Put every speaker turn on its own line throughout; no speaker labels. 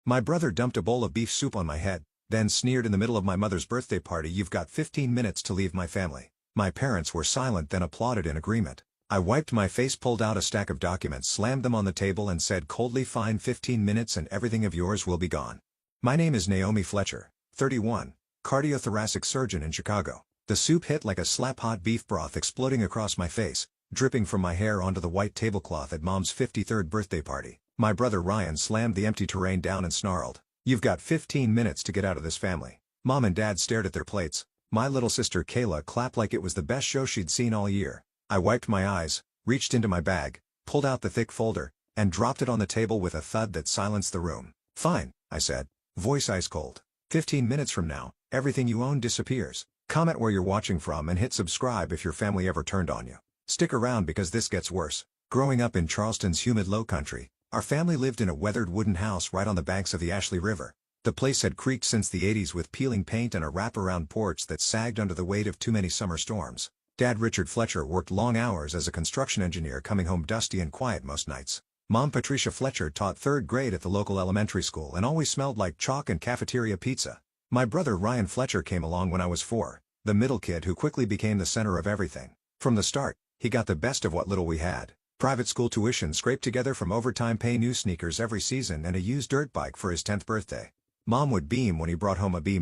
My brother dumped a bowl of beef soup on my head, then sneered in the middle of my mother's birthday party, "You've got 15 minutes to leave my family." My parents were silent, then applauded in agreement. I wiped my face, pulled out a stack of documents, slammed them on the table and said coldly, "Fine, 15 minutes and everything of yours will be gone. My name is Naomi Fletcher, 31, cardiothoracic surgeon in Chicago." The soup hit like a slap, hot beef broth exploding across my face, dripping from my hair onto the white tablecloth at Mom's 53rd birthday party. My brother Ryan slammed the empty terrain down and snarled, "You've got 15 minutes to get out of this family." Mom and Dad stared at their plates. My little sister Kayla clapped like it was the best show she'd seen all year. I wiped my eyes, reached into my bag, pulled out the thick folder, and dropped it on the table with a thud that silenced the room. "Fine," I said, voice ice cold. 15 minutes from now, everything you own disappears. Comment where you're watching from and hit subscribe if your family ever turned on you. Stick around because this gets worse. Growing up in Charleston's humid low country, our family lived in a weathered wooden house right on the banks of the Ashley River. The place had creaked since the 80s with peeling paint and a wraparound porch that sagged under the weight of too many summer storms. Dad Richard Fletcher worked long hours as a construction engineer, coming home dusty and quiet most nights. Mom Patricia Fletcher taught 3rd grade at the local elementary school and always smelled like chalk and cafeteria pizza. My brother Ryan Fletcher came along when I was 4, the middle kid who quickly became the center of everything. From the start, he got the best of what little we had. Private school tuition scraped together from overtime pay, new sneakers every season, and a used dirt bike for his 10th birthday. Mom would beam when he brought home a B-,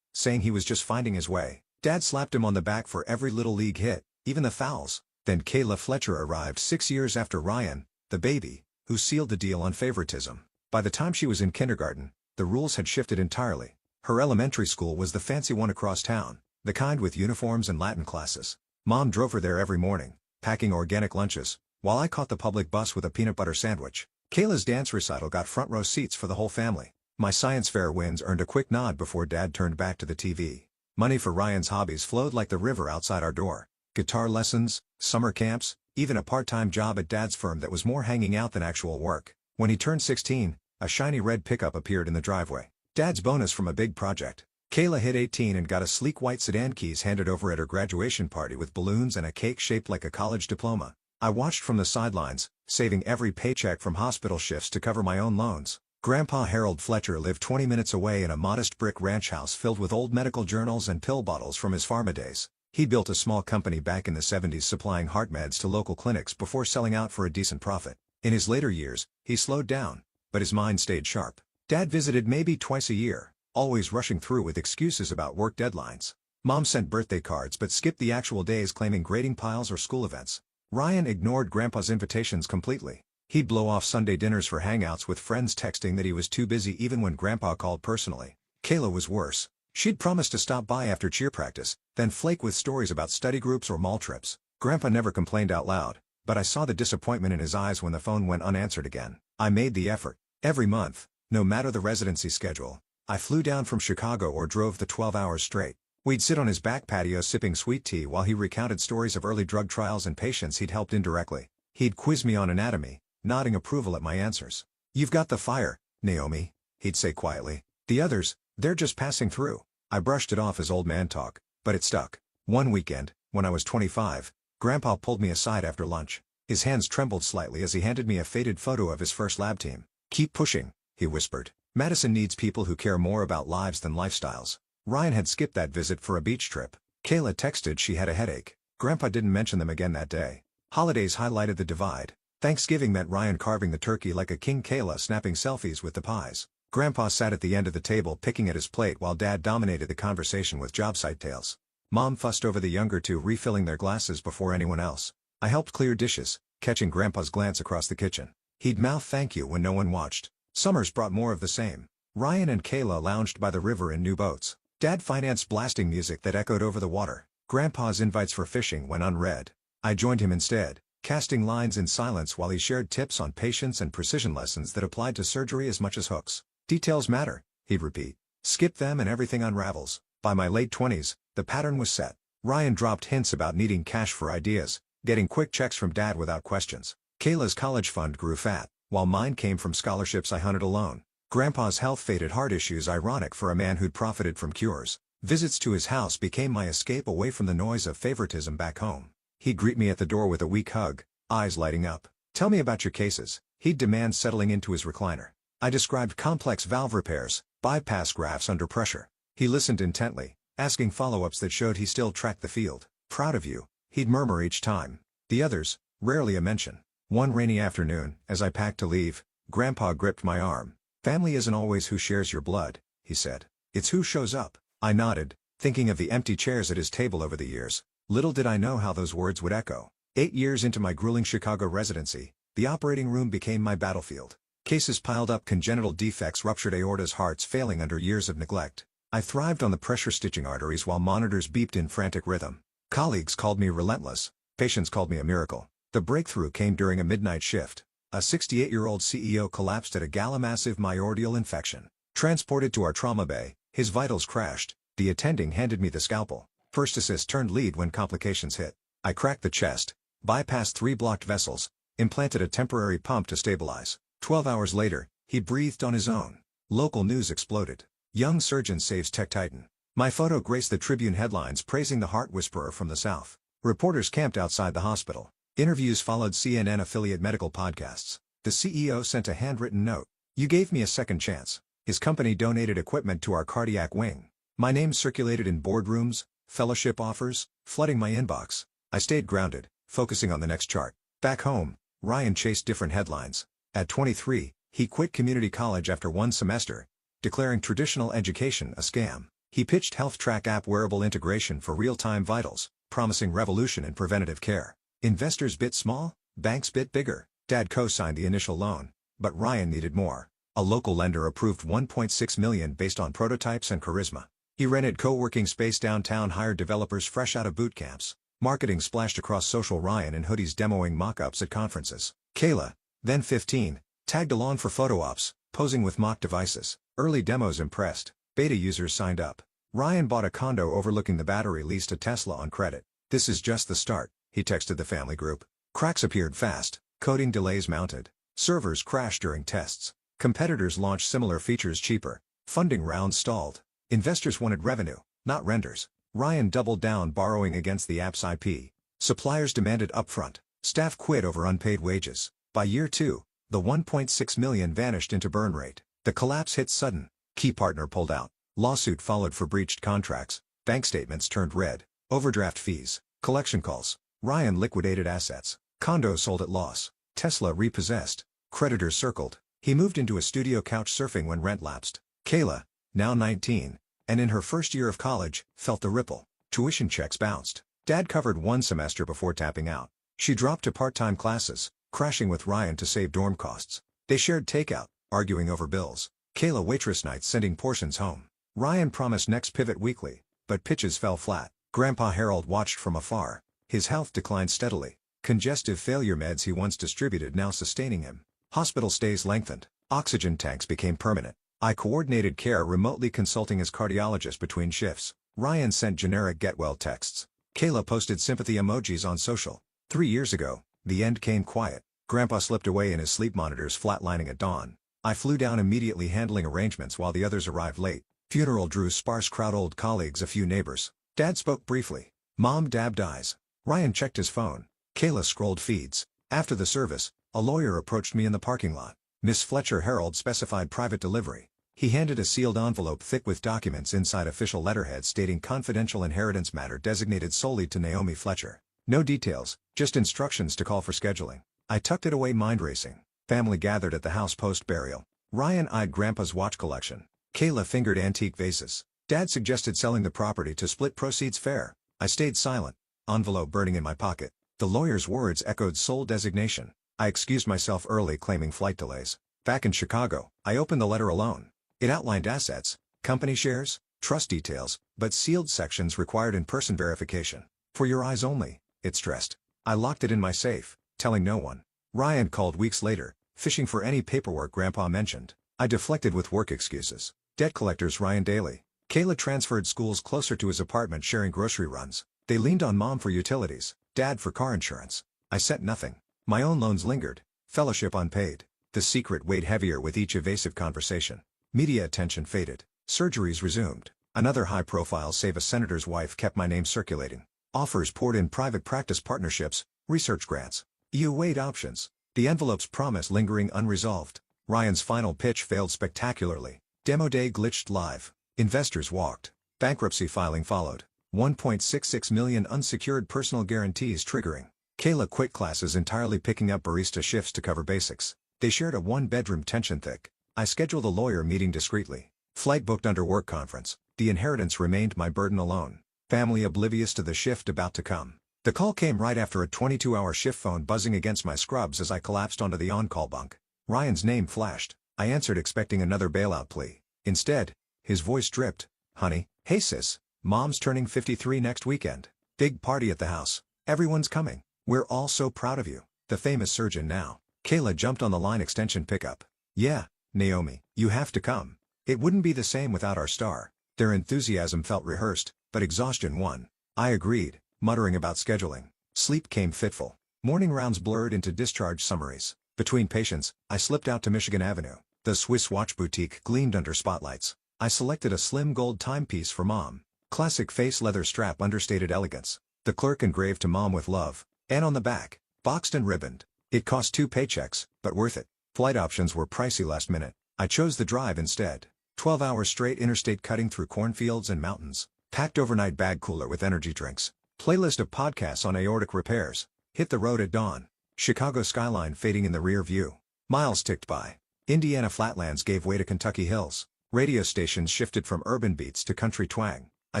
saying he was just finding his way. Dad slapped him on the back for every little league hit, even the fouls. Then Kayla Fletcher arrived 6 years after Ryan, the baby, who sealed the deal on favoritism. By the time she was in kindergarten, the rules had shifted entirely. Her elementary school was the fancy one across town, the kind with uniforms and Latin classes. Mom drove her there every morning, packing organic lunches, while I caught the public bus with a peanut butter sandwich. Kayla's dance recital got front row seats for the whole family. My science fair wins earned a quick nod before Dad turned back to the TV. Money for Ryan's hobbies flowed like the river outside our door. Guitar lessons, summer camps, even a part-time job at Dad's firm that was more hanging out than actual work. When he turned 16, a shiny red pickup appeared in the driveway. Dad's bonus from a big project. Kayla hit 18 and got a sleek white sedan, keys handed over at her graduation party with balloons and a cake shaped like a college diploma. I watched from the sidelines, saving every paycheck from hospital shifts to cover my own loans. Grandpa Harold Fletcher lived 20 minutes away in a modest brick ranch house filled with old medical journals and pill bottles from his pharma days. He built a small company back in the 70s supplying heart meds to local clinics before selling out for a decent profit. In his later years, he slowed down, but his mind stayed sharp. Dad visited maybe twice a year, always rushing through with excuses about work deadlines. Mom sent birthday cards but skipped the actual days, claiming grading piles or school events. Ryan ignored Grandpa's invitations completely. He'd blow off Sunday dinners for hangouts with friends, texting that he was too busy even when Grandpa called personally. Kayla was worse. She'd promised to stop by after cheer practice, then flake with stories about study groups or mall trips. Grandpa never complained out loud, but I saw the disappointment in his eyes when the phone went unanswered again. I made the effort. Every month, no matter the residency schedule, I flew down from Chicago or drove the 12 hours straight. We'd sit on his back patio sipping sweet tea while he recounted stories of early drug trials and patients he'd helped indirectly. He'd quiz me on anatomy, nodding approval at my answers. "You've got the fire, Naomi," he'd say quietly. "The others, they're just passing through." I brushed it off as old man talk, but it stuck. One weekend, when I was 25, Grandpa pulled me aside after lunch. His hands trembled slightly as he handed me a faded photo of his first lab team. "Keep pushing," he whispered. "Madison needs people who care more about lives than lifestyles." Ryan had skipped that visit for a beach trip. Kayla texted she had a headache. Grandpa didn't mention them again that day. Holidays highlighted the divide. Thanksgiving meant Ryan carving the turkey like a king, Kayla snapping selfies with the pies. Grandpa sat at the end of the table picking at his plate while Dad dominated the conversation with job site tales. Mom fussed over the younger two refilling their glasses before anyone else. I helped clear dishes, catching Grandpa's glance across the kitchen. He'd mouth thank you when no one watched. Summers brought more of the same. Ryan and Kayla lounged by the river in new boats. Dad financed blasting music that echoed over the water. Grandpa's invites for fishing went unread. I joined him instead, casting lines in silence while he shared tips on patience and precision lessons that applied to surgery as much as hooks. "Details matter," he'd repeat. "Skip them and everything unravels." By my late 20s, the pattern was set. Ryan dropped hints about needing cash for ideas, getting quick checks from Dad without questions. Kayla's college fund grew fat, while mine came from scholarships I hunted alone. Grandpa's health faded, heart issues ironic for a man who'd profited from cures. Visits to his house became my escape away from the noise of favoritism back home. He'd greet me at the door with a weak hug, eyes lighting up. "Tell me about your cases," he'd demand, settling into his recliner. I described complex valve repairs, bypass grafts under pressure. He listened intently, asking follow-ups that showed he still tracked the field. "Proud of you," he'd murmur each time. The others, rarely a mention. One rainy afternoon, as I packed to leave, Grandpa gripped my arm. "Family isn't always who shares your blood," he said. "It's who shows up." I nodded, thinking of the empty chairs at his table over the years. Little did I know how those words would echo. 8 years into my grueling Chicago residency, the operating room became my battlefield. Cases piled up, congenital defects, ruptured aortas, hearts failing under years of neglect. I thrived on the pressure stitching arteries while monitors beeped in frantic rhythm. Colleagues called me relentless. Patients called me a miracle. The breakthrough came during a midnight shift. A 68-year-old CEO collapsed at a gallamassive myocardial infection. Transported to our trauma bay, his vitals crashed. The attending handed me the scalpel. First assist turned lead when complications hit. I cracked the chest, bypassed 3 blocked vessels, implanted a temporary pump to stabilize. 12 hours later, he breathed on his own. Local news exploded. "Young surgeon saves tech titan." My photo graced the Tribune headlines praising the heart whisperer from the South. Reporters camped outside the hospital. Interviews followed CNN affiliate medical podcasts. The CEO sent a handwritten note. "You gave me a second chance." His company donated equipment to our cardiac wing. My name circulated in boardrooms, fellowship offers, flooding my inbox. I stayed grounded, focusing on the next chart. Back home, Ryan chased different headlines. At 23, he quit community college after 1 semester, declaring traditional education a scam. He pitched HealthTrack app wearable integration for real-time vitals, promising revolution in preventative care. Investors bit small, banks bit bigger. Dad co-signed the initial loan, but Ryan needed more. A local lender approved $1.6 million based on prototypes and charisma. He rented co-working space downtown, hired developers fresh out of boot camps. Marketing splashed across social. Ryan in hoodies demoing mock-ups at conferences. Kayla, then 15, tagged along for photo ops, posing with mock devices. Early demos impressed. Beta users signed up. Ryan bought a condo overlooking the Battery, leased a Tesla on credit. "This is just the start," he texted the family group. Cracks appeared fast. Coding delays mounted. Servers crashed during tests. Competitors launched similar features cheaper. Funding rounds stalled. Investors wanted revenue, not renders. Ryan doubled down, borrowing against the app's IP. Suppliers demanded upfront. Staff quit over unpaid wages. By year 2, the $1.6 million vanished into burn rate. The collapse hit sudden. Key partner pulled out. Lawsuit followed for breached contracts. Bank statements turned red. Overdraft fees. Collection calls. Ryan liquidated assets. Condo sold at loss. Tesla repossessed. Creditors circled. He moved into a studio couch surfing when rent lapsed. Kayla, now 19, and in her first year of college, felt the ripple. Tuition checks bounced. Dad covered 1 semester before tapping out. She dropped to part-time classes, crashing with Ryan to save dorm costs. They shared takeout, arguing over bills. Kayla waitress nights, sending portions home. Ryan promised next pivot weekly, but pitches fell flat. Grandpa Harold watched from afar. His health declined steadily. Congestive failure meds he once distributed now sustaining him. Hospital stays lengthened. Oxygen tanks became permanent. I coordinated care remotely, consulting as cardiologist between shifts. Ryan sent generic get well texts. Kayla posted sympathy emojis on social. 3 years ago, the end came quiet. Grandpa slipped away in his sleep monitors, flatlining at dawn. I flew down immediately, handling arrangements while the others arrived late. Funeral drew sparse crowd, old colleagues, a few neighbors. Dad spoke briefly. Mom dabbed eyes. Ryan checked his phone. Kayla scrolled feeds. After the service, a lawyer approached me in the parking lot. Miss Fletcher, Harold specified private delivery. He handed a sealed envelope thick with documents inside, official letterhead stating confidential inheritance matter designated solely to Naomi Fletcher. No details, just instructions to call for scheduling. I tucked it away, mind racing. Family gathered at the house post-burial. Ryan eyed Grandpa's watch collection. Kayla fingered antique vases. Dad suggested selling the property to split proceeds fair. I stayed silent, envelope burning in my pocket. The lawyer's words echoed sole designation. I excused myself early, claiming flight delays. Back in Chicago, I opened the letter alone. It outlined assets, company shares, trust details, but sealed sections required in-person verification. "For your eyes only," it stressed. I locked it in my safe, telling no one. Ryan called weeks later, fishing for any paperwork Grandpa mentioned. I deflected with work excuses. Debt collectors Ryan daily. Kayla transferred schools closer to his apartment, sharing grocery runs. They leaned on Mom for utilities, Dad for car insurance. I sent nothing. My own loans lingered. Fellowship unpaid. The secret weighed heavier with each evasive conversation. Media attention faded. Surgeries resumed. Another high-profile save a senator's wife kept my name circulating. Offers poured in: private practice partnerships, research grants. You weighed options. The envelope's promise lingering unresolved. Ryan's final pitch failed spectacularly. Demo day glitched live. Investors walked. Bankruptcy filing followed. 1.66 million unsecured personal guarantees triggering. Kayla quit classes entirely picking up barista shifts to cover basics. They shared a one-bedroom tension thick. I scheduled a lawyer meeting discreetly. Flight booked under work conference. The inheritance remained my burden alone. Family oblivious to the shift about to come. The call came right after a 22-hour shift phone buzzing against my scrubs as I collapsed onto the on-call bunk. Ryan's name flashed. I answered expecting another bailout plea. Instead, his voice dripped. Honey, hey sis, mom's turning 53 next weekend. Big party at the house. Everyone's coming. We're all so proud of you. The famous surgeon now. Kayla jumped on the line extension pickup. Yeah, Naomi, you have to come. It wouldn't be the same without our star. Their enthusiasm felt rehearsed, but exhaustion won. I agreed, muttering about scheduling. Sleep came fitful. Morning rounds blurred into discharge summaries. Between patients, I slipped out to Michigan Avenue. The Swiss watch boutique gleamed under spotlights. I selected a slim gold timepiece for Mom. Classic face leather strap understated elegance. The clerk engraved to Mom with love. And on the back, boxed and ribboned. It cost 2 paychecks, but worth it. Flight options were pricey last minute. I chose the drive instead. 12 hours straight interstate cutting through cornfields and mountains. Packed overnight bag cooler with energy drinks. Playlist of podcasts on aortic repairs. Hit the road at dawn. Chicago skyline fading in the rear view. Miles ticked by. Indiana flatlands gave way to Kentucky hills. Radio stations shifted from urban beats to country twang. I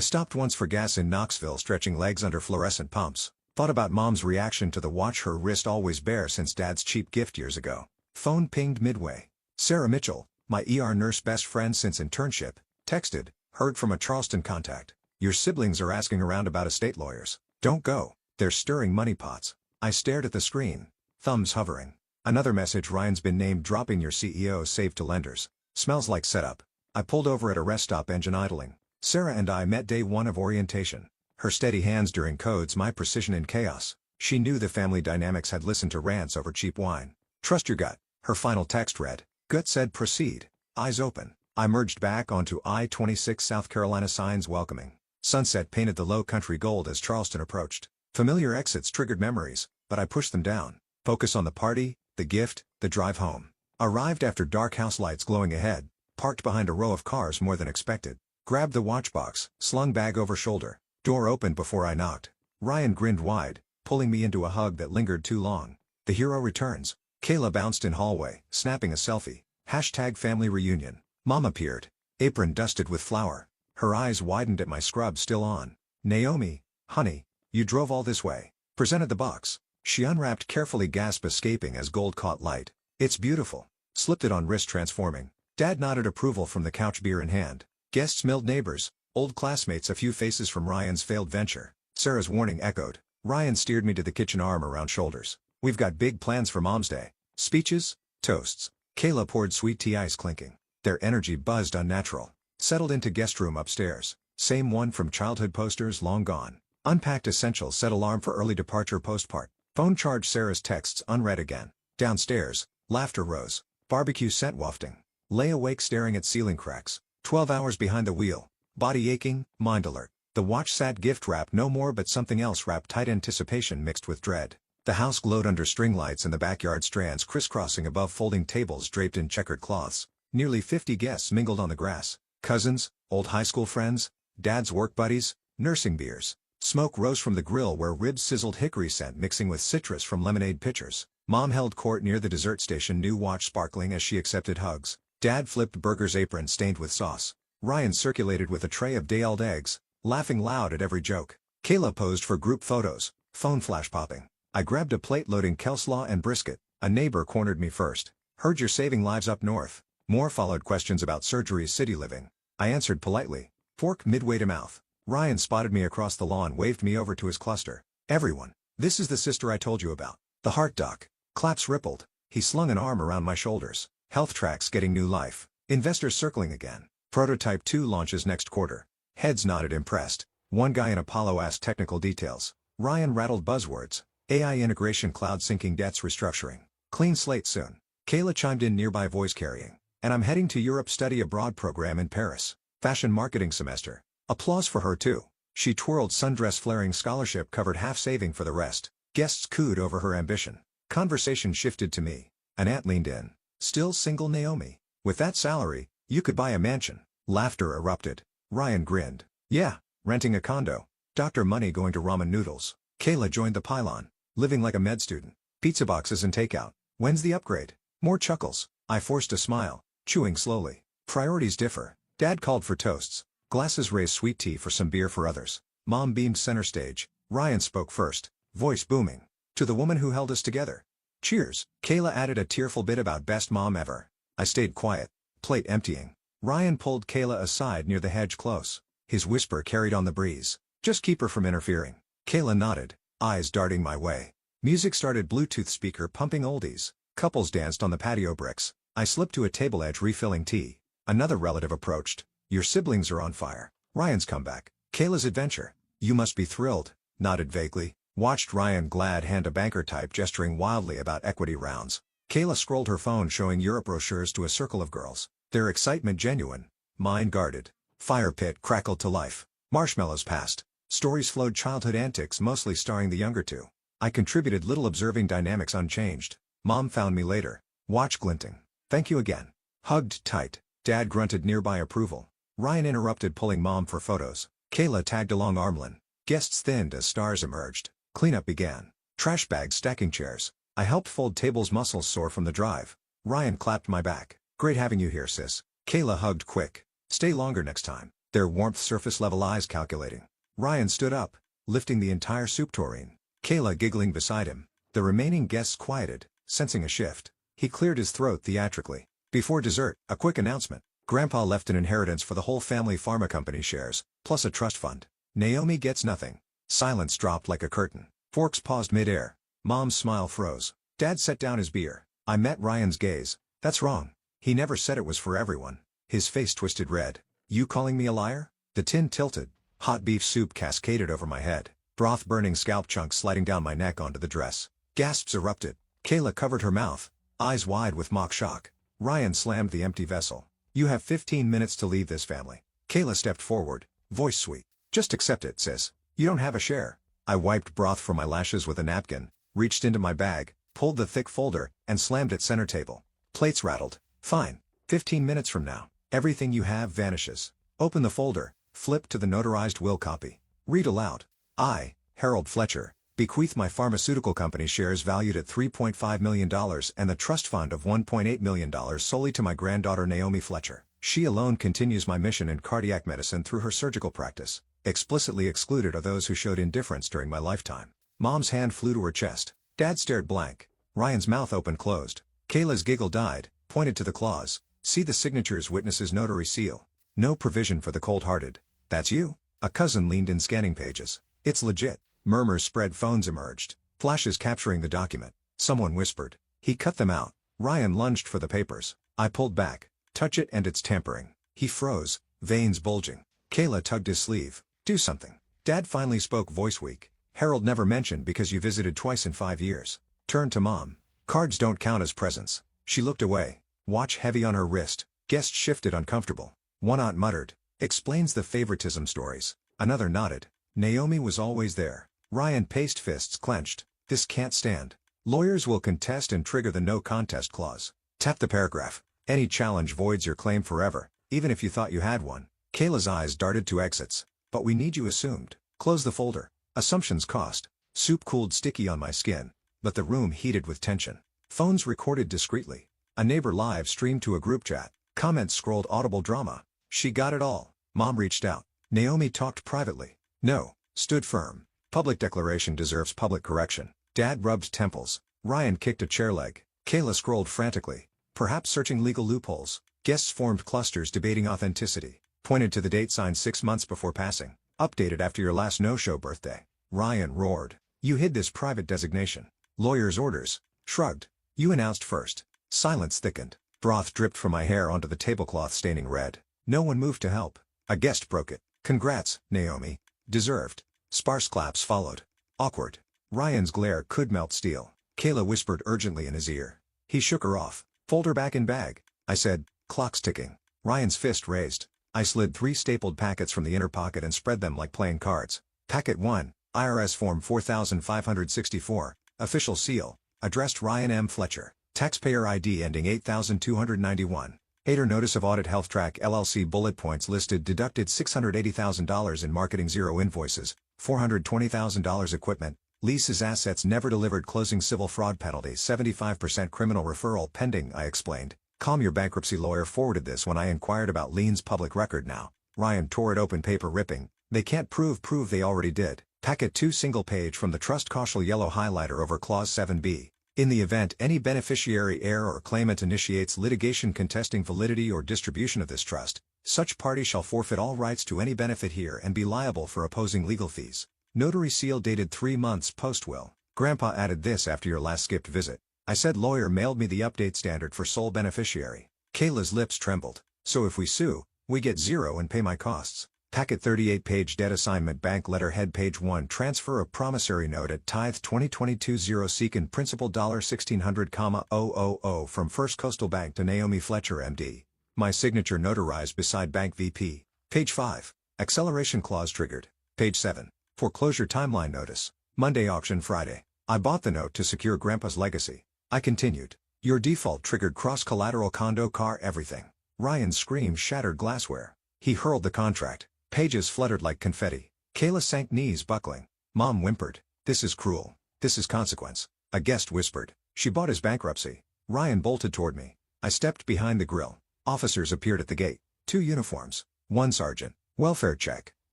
stopped once for gas in Knoxville stretching legs under fluorescent pumps. Thought about Mom's reaction to the watch her wrist always bare since Dad's cheap gift years ago. Phone pinged midway. Sarah Mitchell, my ER nurse best friend since internship, texted, heard from a Charleston contact. Your siblings are asking around about estate lawyers. Don't go. They're stirring money pots. I stared at the screen, thumbs hovering. Another message Ryan's been named dropping your CEO saved to lenders. Smells like setup. I pulled over at a rest stop engine idling. Sarah and I met day 1 of orientation. Her steady hands during codes my precision in chaos. She knew the family dynamics had listened to rants over cheap wine. Trust your gut. Her final text read. Gut said proceed. Eyes open. I merged back onto I-26 South Carolina signs welcoming. Sunset painted the low country gold as Charleston approached. Familiar exits triggered memories, but I pushed them down. Focus on the party, the gift, the drive home. Arrived after dark house lights glowing ahead, parked behind a row of cars more than expected. Grabbed the watch box, slung bag over shoulder. Door opened before I knocked. Ryan grinned wide, pulling me into a hug that lingered too long. The hero returns. Kayla bounced in hallway, snapping a selfie. Hashtag family reunion. Mom appeared. Apron dusted with flour. Her eyes widened at my scrub still on. Naomi, honey, you drove all this way. Presented the box. She unwrapped carefully, gasp escaping as gold caught light. It's beautiful. Slipped it on wrist transforming. Dad nodded approval from the couch, beer in hand. Guests milled neighbors, old classmates, a few faces from Ryan's failed venture. Sarah's warning echoed. Ryan steered me to the kitchen, arm around shoulders. We've got big plans for Mom's Day. Speeches, toasts. Kayla poured sweet tea, ice clinking. Their energy buzzed unnatural. Settled into guest room upstairs. Same one from childhood, posters long gone. Unpacked essentials, set alarm for early departure postpart. Phone charged, Sarah's texts unread again. Downstairs, laughter rose. Barbecue scent wafting. Lay awake staring at ceiling cracks. 12 hours behind the wheel. Body aching, mind alert. The watch sat gift wrap no more, but something else wrapped tight, anticipation mixed with dread. The house glowed under string lights in the backyard, strands crisscrossing above folding tables draped in checkered cloths. Nearly 50 guests mingled on the grass. Cousins, old high school friends, Dad's work buddies, nursing beers. Smoke rose from the grill where ribs sizzled, hickory scent mixing with citrus from lemonade pitchers. Mom held court near the dessert station, new watch sparkling as she accepted hugs. Dad flipped burgers, apron stained with sauce. Ryan circulated with a tray of day-old eggs, laughing loud at every joke. Kayla posed for group photos, phone flash popping. I grabbed a plate loading coleslaw and brisket. A neighbor cornered me first. Heard you're saving lives up north. More followed, questions about surgeries, city living. I answered politely. Fork midway to mouth. Ryan spotted me across the lawn, waved me over to his cluster. Everyone, this is the sister I told you about. The heart doc. Claps rippled. He slung an arm around my shoulders. Health tracks getting new life. Investors circling again. Prototype 2 launches next quarter. Heads nodded impressed. One guy in Apollo asked technical details. Ryan rattled buzzwords. AI integration, cloud syncing, debts restructuring. Clean slate soon. Kayla chimed in, nearby voice carrying. And I'm heading to Europe, study abroad program in Paris. Fashion marketing semester. Applause for her too. She twirled sundress flaring, scholarship covered, half saving for the rest. Guests cooed over her ambition. Conversation shifted to me. An aunt leaned in. Still single Naomi? With that salary, you could buy a mansion. Laughter erupted. Ryan grinned. Yeah, renting a condo. Dr. Money going to ramen noodles. Kayla joined the pylon. Living like a med student. Pizza boxes and takeout. When's the upgrade? More chuckles. I forced a smile, chewing slowly. Priorities differ. Dad called for toasts. Glasses raised sweet tea for some beer for others. Mom beamed center stage. Ryan spoke first, voice booming. To the woman who held us together. Cheers. Kayla added a tearful bit about best mom ever. I stayed quiet, plate emptying. Ryan pulled Kayla aside near the hedge close. His whisper carried on the breeze. Just keep her from interfering. Kayla nodded, eyes darting my way. Music started, Bluetooth speaker pumping oldies. Couples danced on the patio bricks. I slipped to a table edge refilling tea. Another relative approached. Your siblings are on fire. Ryan's comeback. Kayla's adventure. You must be thrilled. Nodded vaguely. Watched Ryan glad hand a banker type gesturing wildly about equity rounds. Kayla scrolled her phone showing Europe brochures to a circle of girls. Their excitement genuine. Mine guarded. Fire pit crackled to life. Marshmallows passed. Stories flowed, childhood antics mostly starring the younger two. I contributed little, observing dynamics unchanged. Mom found me later. Watch glinting. Thank you again. Hugged tight. Dad grunted nearby approval. Ryan interrupted, pulling Mom for photos. Kayla tagged along, armlin. Guests thinned as stars emerged. Cleanup began. Trash bags stacking chairs. I helped fold tables, muscles sore from the drive. Ryan clapped my back. Great having you here, sis. Kayla hugged quick. Stay longer next time. Their warmth, surface level eyes calculating. Ryan stood up, lifting the entire soup tureen. Kayla giggling beside him. The remaining guests quieted, sensing a shift. He cleared his throat theatrically. Before dessert, a quick announcement. Grandpa left an inheritance for the whole family, pharma company shares, plus a trust fund. Naomi gets nothing. Silence dropped like a curtain. Forks paused mid-air. Mom's smile froze. Dad set down his beer. I met Ryan's gaze. That's wrong. He never said it was for everyone. His face twisted red. You calling me a liar? The tin tilted. Hot beef soup cascaded over my head. Broth burning, scalp chunks sliding down my neck onto the dress. Gasps erupted. Kayla covered her mouth, eyes wide with mock shock. Ryan slammed the empty vessel. You have 15 minutes to leave this family. Kayla stepped forward, voice sweet. Just accept it, sis. You don't have a share. I wiped broth from my lashes with a napkin, reached into my bag, pulled the thick folder, and slammed it center table. Plates rattled. Fine. 15 minutes from now, everything you have vanishes. Open the folder, flip to the notarized will copy. Read aloud. I, Harold Fletcher, bequeath my pharmaceutical company shares valued at $3.5 million and the trust fund of $1.8 million solely to my granddaughter Naomi Fletcher. She alone continues my mission in cardiac medicine through her surgical practice. Explicitly excluded are those who showed indifference during my lifetime. Mom's hand flew to her chest. Dad stared blank. Ryan's mouth open-closed. Kayla's giggle died, pointed to the clause. See the signatures, witnesses, notary seal. No provision for the cold-hearted. That's you? A cousin leaned in, scanning pages. It's legit. Murmurs spread, phones emerged. Flashes capturing the document. Someone whispered. He cut them out. Ryan lunged for the papers. I pulled back. Touch it and it's tampering. He froze, veins bulging. Kayla tugged his sleeve. Do something. Dad finally spoke, voice weak. Harold never mentioned because you visited twice in 5 years. Turned to Mom. Cards don't count as presents. She looked away. Watch heavy on her wrist. Guest shifted, uncomfortable. One aunt muttered. Explains the favoritism stories. Another nodded. Naomi was always there. Ryan paced, fists clenched. This can't stand. Lawyers will contest and trigger the no contest clause. Tap the paragraph. Any challenge voids your claim forever, even if you thought you had one. Kayla's eyes darted to exits. But we need you assumed. Close the folder. Assumptions cost. Soup cooled sticky on my skin, but the room heated with tension. Phones recorded discreetly. A neighbor live streamed to a group chat. Comments scrolled, audible drama. She got it all. Mom reached out. Naomi talked privately. No. Stood firm. Public declaration deserves public correction. Dad rubbed temples. Ryan kicked a chair leg. Kayla scrolled frantically, perhaps searching legal loopholes. Guests formed clusters debating authenticity. Pointed to the date, signed 6 months before passing. Updated after your last no-show birthday. Ryan roared. You hid this private designation. Lawyer's orders. Shrugged. You announced first. Silence thickened. Broth dripped from my hair onto the tablecloth, staining red. No one moved to help. A guest broke it. Congrats, Naomi. Deserved. Sparse claps followed. Awkward. Ryan's glare could melt steel. Kayla whispered urgently in his ear. He shook her off. Fold her back in bag. I said, clock's ticking. Ryan's fist raised. I slid 3 stapled packets from the inner pocket and spread them like playing cards. Packet 1, IRS Form 4564, official seal, addressed Ryan M. Fletcher. Taxpayer ID ending 8291. Hater Notice of Audit Health Track LLC bullet points listed deducted $680,000 in marketing, 0 invoices, $420,000 equipment, leases, assets never delivered, closing, civil fraud penalty, 75% criminal referral pending. I explained. Calm, your bankruptcy lawyer forwarded this when I inquired about liens, public record now. Ryan tore it open, paper ripping. They can't prove they already did. Packet 2 single page from the trust, caution yellow highlighter over clause 7b. In the event any beneficiary, heir or claimant initiates litigation contesting validity or distribution of this trust, such party shall forfeit all rights to any benefit here and be liable for opposing legal fees. Notary seal dated 3 months post-will. Grandpa added this after your last skipped visit. I said lawyer mailed me the update standard for sole beneficiary. Kayla's lips trembled. So if we sue, we get 0 and pay my costs. Packet 38-page debt assignment, bank letterhead, page 1, transfer of promissory note at tithe 2022 0 seek in principal $1,600,000 from First Coastal Bank to Naomi Fletcher MD. My signature notarized beside bank VP. Page 5. Acceleration clause triggered. Page 7. Foreclosure timeline notice. Monday auction, Friday. I bought the note to secure Grandpa's legacy. I continued. Your default triggered cross-collateral, condo, car, everything. Ryan's scream shattered glassware. He hurled the contract. Pages fluttered like confetti. Kayla sank, knees buckling. Mom whimpered. This is cruel. This is consequence. A guest whispered. She bought his bankruptcy. Ryan bolted toward me. I stepped behind the grill. Officers appeared at the gate. 2 uniforms. 1 sergeant. Welfare check.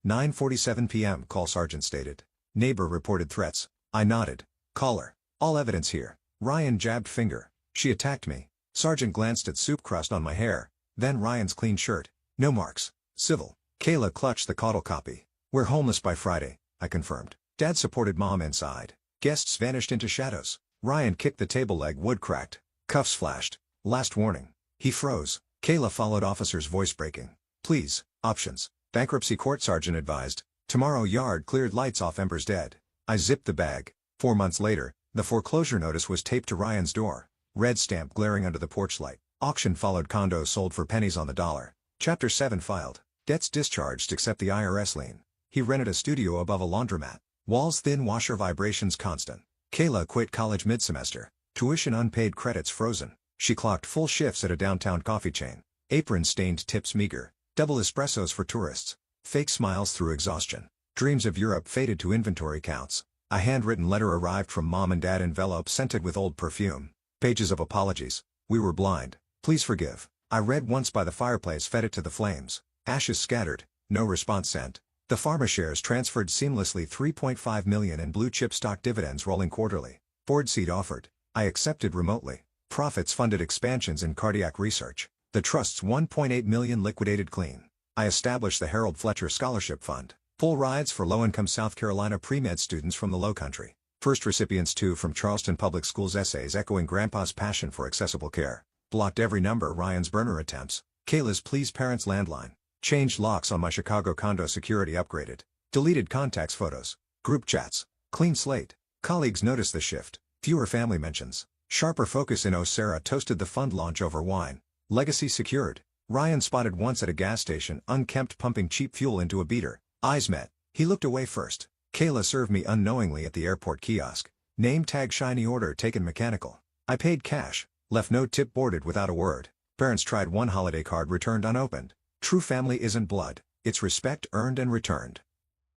9:47 p.m. Call, sergeant stated. Neighbor reported threats. I nodded. Caller. All evidence here. Ryan jabbed finger. She attacked me. Sergeant glanced at soup crust on my hair. Then Ryan's clean shirt. No marks. Civil. Kayla clutched the caudal copy. We're homeless by Friday, I confirmed. Dad supported Mom inside. Guests vanished into shadows. Ryan kicked the table leg, wood cracked. Cuffs flashed. Last warning. He froze. Kayla followed, officer's voice breaking. Please, options. Bankruptcy court, sergeant advised. Tomorrow, yard cleared, lights off, embers dead. I zipped the bag. 4 months later, the foreclosure notice was taped to Ryan's door. Red stamp glaring under the porch light. Auction followed, condos sold for pennies on the dollar. Chapter 7 filed. Debts discharged except the IRS lien. He rented a studio above a laundromat. Walls thin, washer vibrations constant. Kayla quit college mid-semester. Tuition unpaid, credits frozen. She clocked full shifts at a downtown coffee chain. Apron stained, tips meager. Double espressos for tourists. Fake smiles through exhaustion. Dreams of Europe faded to inventory counts. A handwritten letter arrived from Mom and Dad, envelope scented with old perfume. Pages of apologies. We were blind. Please forgive. I read once by the fireplace, fed it to the flames. Ashes scattered, no response sent. The pharma shares transferred seamlessly, $3.5 million in blue chip stock, dividends rolling quarterly. Board seat offered. I accepted remotely. Profits funded expansions in cardiac research. The trust's $1.8 million liquidated clean. I established the Harold Fletcher Scholarship Fund. Full rides for low-income South Carolina pre-med students from the Lowcountry. First recipients 2 from Charleston Public Schools, essays echoing Grandpa's passion for accessible care. Blocked every number, Ryan's burner attempts. Kayla's please parents landline. Changed locks on my Chicago condo, security upgraded. Deleted contacts, photos. Group chats. Clean slate. Colleagues noticed the shift. Fewer family mentions. Sharper focus in Sarah toasted the fund launch over wine. Legacy secured. Ryan spotted once at a gas station, unkempt, pumping cheap fuel into a beater. Eyes met. He looked away first. Kayla served me unknowingly at the airport kiosk. Name tag shiny, order taken mechanical. I paid cash. Left no tip, boarded without a word. Parents tried, one holiday card returned unopened. True family isn't blood, it's respect earned and returned.